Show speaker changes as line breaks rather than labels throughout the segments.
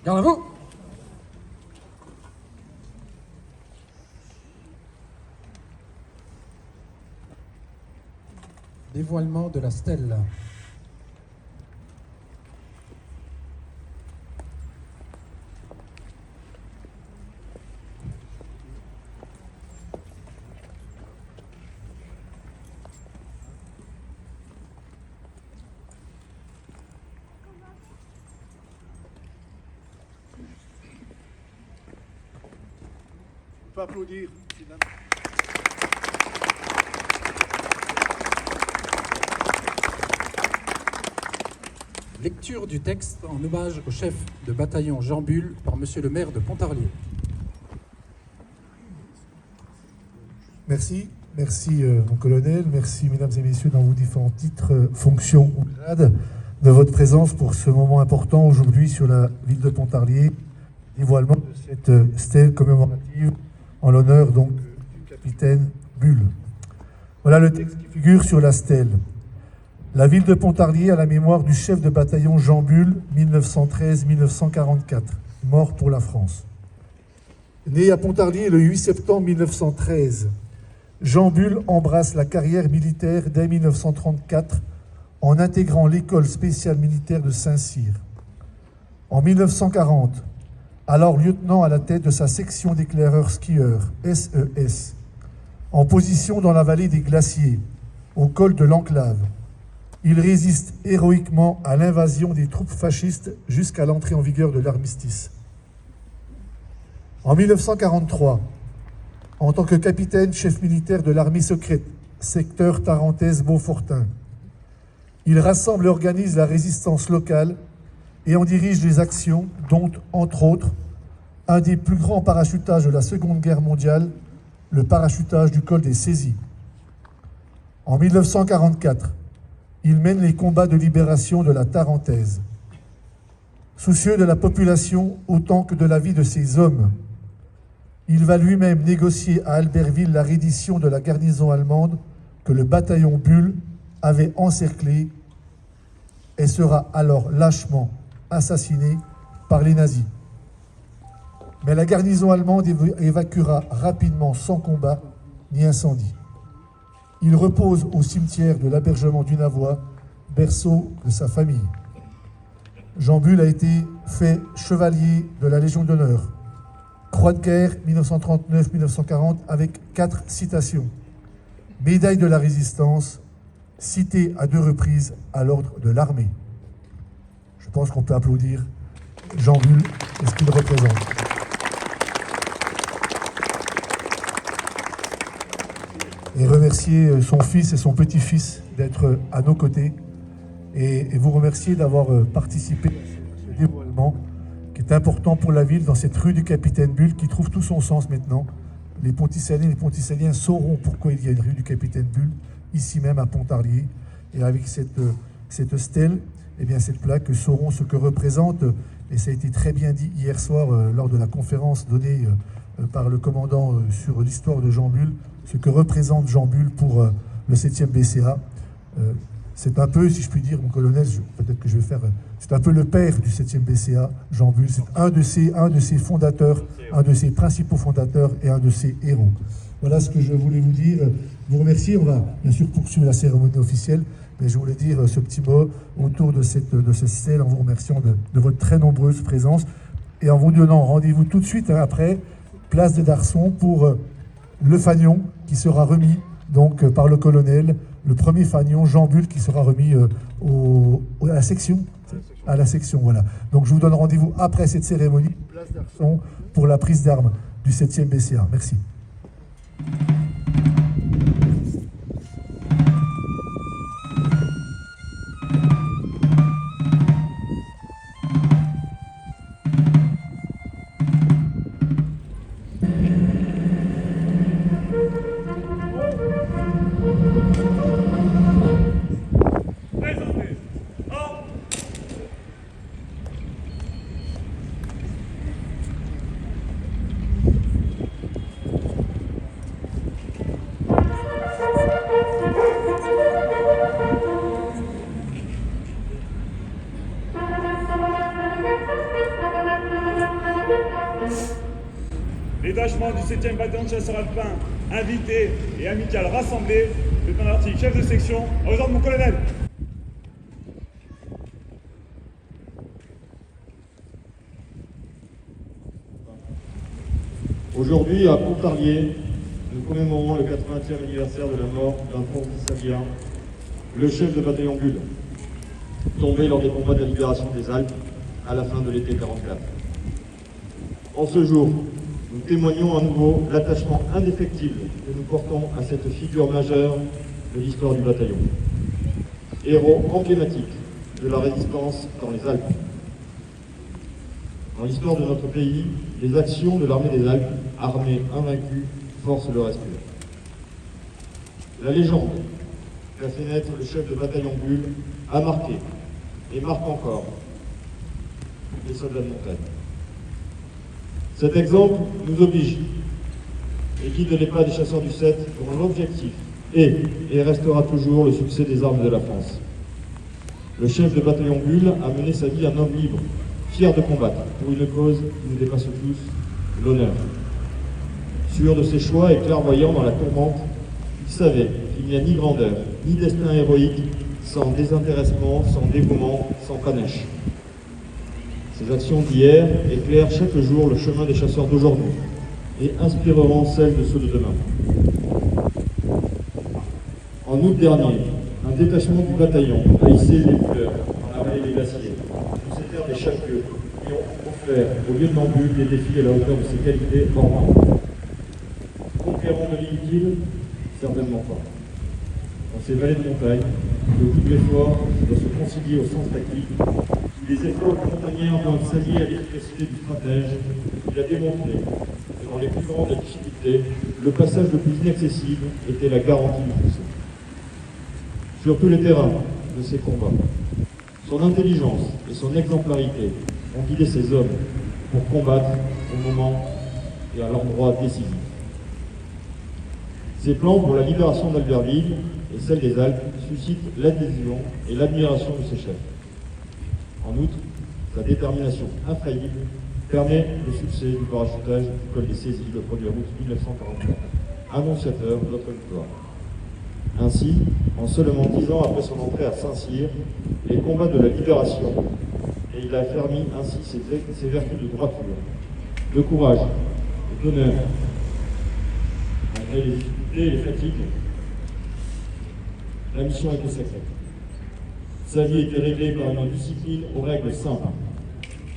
Garde à vous. Dévoilement de la stèle.
On peut applaudir.
Lecture du texte en hommage au chef de bataillon Jean Bull par monsieur le maire de Pontarlier.
Merci, mon colonel, merci mesdames et messieurs dans vos différents titres, fonctions ou grades de votre présence pour ce moment important aujourd'hui sur la ville de Pontarlier, dévoilement de cette stèle commémorative en l'honneur donc du capitaine Bull. Voilà le texte qui figure sur la stèle. La ville de Pontarlier à la mémoire du chef de bataillon Jean Bull, 1913-1944, mort pour la France. Né à Pontarlier le 8 septembre 1913, Jean Bull embrasse la carrière militaire dès 1934 en intégrant l'école spéciale militaire de Saint-Cyr. En 1940, alors lieutenant à la tête de sa section d'éclaireurs skieurs, SES, en position dans la vallée des Glaciers, au col de l'Enclave, il résiste héroïquement à l'invasion des troupes fascistes jusqu'à l'entrée en vigueur de l'armistice. En 1943, en tant que capitaine chef militaire de l'armée secrète, secteur Tarentaise-Beaufortin, il rassemble et organise la résistance locale et en dirige les actions, dont, entre autres, un des plus grands parachutages de la Seconde Guerre mondiale, le parachutage du col des Saisies. En 1944, il mène les combats de libération de la Tarentaise. Soucieux de la population autant que de la vie de ses hommes, il va lui-même négocier à Albertville la reddition de la garnison allemande que le bataillon Bull avait encerclée et sera alors lâchement assassiné par les nazis. Mais la garnison allemande évacuera rapidement sans combat ni incendie. Il repose au cimetière de l'Abergement du Navois, berceau de sa famille. Jean Bull a été fait chevalier de la Légion d'honneur, Croix de guerre 1939-1940 avec 4 citations, médaille de la Résistance, cité à 2 reprises à l'ordre de l'armée. Je pense qu'on peut applaudir Jean Bull et ce qu'il représente. Et remercier son fils et son petit-fils d'être à nos côtés et vous remercier d'avoir participé à ce dévoilement qui est important pour la ville dans cette rue du Capitaine Bull qui trouve tout son sens maintenant. Les Ponticaliens et les Ponticaliens sauront pourquoi il y a une rue du Capitaine Bull ici même à Pontarlier et avec cette stèle, eh bien cette plaque sauront ce que représente, et ça a été très bien dit hier soir lors de la conférence donnée par le commandant sur l'histoire de Jean Bull, ce que représente Jean Bull pour le 7e BCA. C'est un peu, si je puis dire, mon colonel, peut-être que je vais faire... C'est un peu le père du 7e BCA, Jean Bull. C'est un de ses fondateurs, un de ses principaux fondateurs et un de ses héros. Voilà ce que je voulais vous dire. Vous remercier. On va bien sûr poursuivre la cérémonie officielle, mais je voulais dire ce petit mot autour de cette stèle en vous remerciant de votre très nombreuse présence et en vous donnant rendez-vous tout de suite après, place de Darçon, pour le fanion qui sera remis donc par le colonel, le premier fanion Jean Bull qui sera remis à la section. À la section, voilà. Donc je vous donne rendez-vous après cette cérémonie, place d'Arçon, pour la prise d'armes du 7e BCA. Merci.
Détachement du 7e bataillon de chasseurs alpins, invité et amical rassemblé, lieutenant d'artillerie, chef de section, aux ordres de mon colonel.
Aujourd'hui, à Pontarlier, nous commémorons le 80e anniversaire de la mort d'Alphonse Sabien, le chef de bataillon Bulle, tombé lors des combats de la libération des Alpes à la fin de l'été 44. En ce jour, nous témoignons à nouveau l'attachement indéfectible que nous portons à cette figure majeure de l'histoire du bataillon. Héros emblématique de la résistance dans les Alpes. Dans l'histoire de notre pays, les actions de l'armée des Alpes, armée invaincue, forcent le respect. La légende qu'a fait naître le chef de bataillon Bulle a marqué, et marque encore, les soldats de montagne. Cet exemple nous oblige et guide les pas des chasseurs du 7 dont l'objectif est et restera toujours le succès des armes de la France. Le chef de bataillon Bulle a mené sa vie un homme libre, fier de combattre pour une cause qui nous dépasse tous, l'honneur. Sûr de ses choix et clairvoyant dans la tourmente, il savait qu'il n'y a ni grandeur, ni destin héroïque sans désintéressement, sans dévouement, sans panache. Ces actions d'hier éclairent chaque jour le chemin des chasseurs d'aujourd'hui et inspireront celles de ceux de demain. En août dernier, un détachement du bataillon a hissé les couleurs dans la vallée des glaciers, sous ces terres des chefs-lieux, qui ont offert au lieutenant Bulle des défis à la hauteur de ses qualités hors normes. Conquérant de l'inutile, certainement pas. Dans ces vallées de montagne, le coup de l'effort doit se concilier au sens tactique. Les efforts montagnards doivent s'allier à l'efficacité du stratège. Il a démontré que dans les plus grandes difficultés, le passage le plus inaccessible était la garantie du succès. Sur tous les terrains de ces combats, son intelligence et son exemplarité ont guidé ces hommes pour combattre au moment et à l'endroit décisif. Ses plans pour la libération d'Albertville et celle des Alpes suscitent l'adhésion et l'admiration de ses chefs. En outre, sa détermination infaillible permet le succès du parachutage du col des Saisies le 1er août 1944, annonciateur de notre victoire. Ainsi, en seulement 10 ans après son entrée à Saint-Cyr, les combats de la libération, et il a affermi ainsi ses vertus de droiture, de courage et d'honneur. Malgré les difficultés et les fatigues, la mission était sacrée. Sa vie était réglée par une discipline aux règles simples.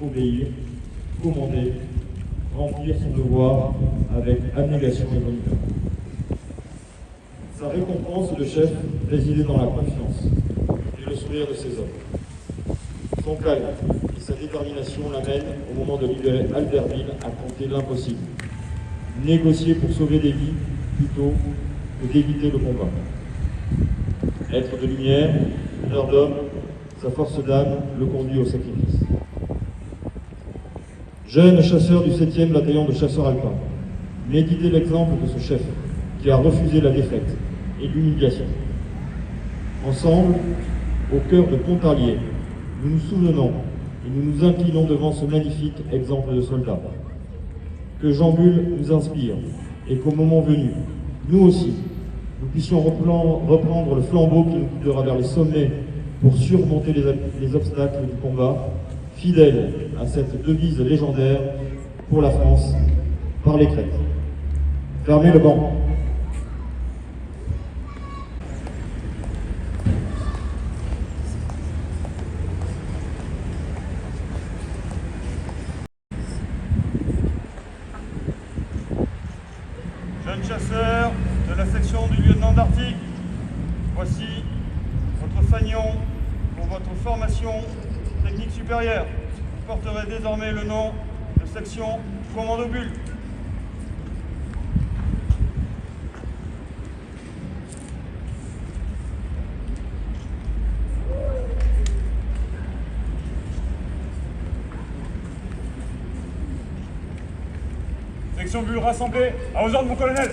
Obéir, commander, remplir son devoir avec abnégation et bonheur. Sa récompense de chef résidait dans la confiance et le sourire de ses hommes. Son calme et sa détermination l'amènent, au moment de libérer Albertville, à compter l'impossible. Négocier pour sauver des vies plutôt que d'éviter le combat. Être de lumière, l'heure d'homme, sa force d'âme le conduit au sacrifice. Jeune chasseur du 7e bataillon de chasseurs alpins, méditez l'exemple de ce chef qui a refusé la défaite et l'humiliation. Ensemble, au cœur de Pontarlier, nous nous souvenons et nous nous inclinons devant ce magnifique exemple de soldat. Que Jean Bulle nous inspire et qu'au moment venu, nous aussi, nous puissions reprendre le flambeau qui nous guidera vers les sommets pour surmonter les obstacles du combat, fidèles à cette devise légendaire pour la France, par les crêtes. Fermez le banc.
Jeunes chasseurs de la section du lieutenant d'Arctique, voici votre fanion pour votre formation technique supérieure. Vous porterez désormais le nom de section Commando Bulle. Section Bulle rassemblée, à aux ordres mon colonel.